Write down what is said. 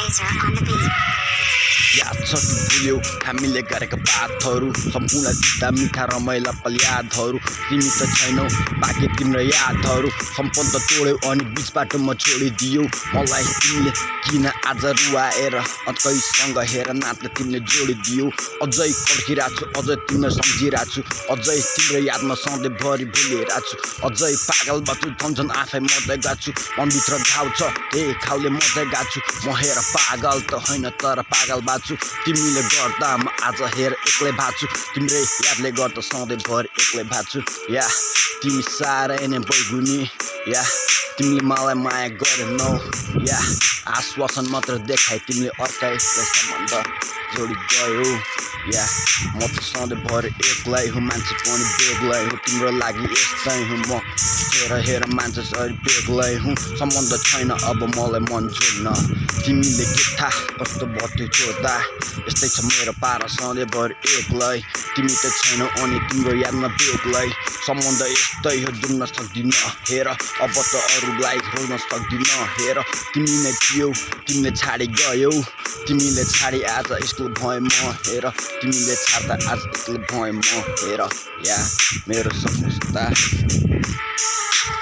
Laser on the beat. याद छ कि भुल्यौ हामीले गरेका बातहरू सम्पूर्ण चित्ता मिठा रमाइला पल यादहरू तिमी त छैनौ बाँकी तिम्रो यादहरू सम्बन्ध तोड्यौ अनि बीच बाटोमा छोडिदियौ मलाई तिमीले किन आज रुवाएर अझैसँग हेर नाता तिमीले जोडिदियौ अझै पर्खिरहेको छु अझै तिमीलाई सम्झिरहेको छु अझै तिम्रो यादमा सधैँभरि भुलिरहेको छु अझै पागल बच्छु झन् आफै मर्दै गएको छु मनभित्र घाउ छ त्यही घाउले मर्दै गएको छु म हेर पागल त होइन तर पागल बाछु तिमीले गर्दा म आज हेर एक्लै भाछु तिम्रै यादले गर्दा सधैँभरि एक्लै भाछु या तिमी साह्रै नै बैगुनी या तिमीले मलाई माया गरेनौ या आश्वासन मात्र देखाइ तिमीले अर्कैलाई सम्बन्ध जोडी गयौ या म त सधैँभरि एक्लै हुँ मान्छे पनि बेग्लै हुँ तिम्रो लागि यस्तै हुँ म हेर मान्छे सरी बेग्लै हुँ सम्बन्ध छैन अब मलाई मन जोड्न तिमीले के थाहा कस्तो भयो छोड्दा यस्तै छ मेरो पारा सधैँभरि एक्लै तिमी त छैनौ अनि तिम्रो यादमा बेग्लै सम्बन्ध यस्तै हो जुन्न सक्दिन हेर अब त अरूलाई खोज्न सक्दिन हेर तिमी नै थियौ तिमीले छाडी गयौ तिमीले छाडी आज स्कुल भएँ म हेर तिमीले छाड्दा आज स्कुल भएँ म हेर या मेरो समस्ता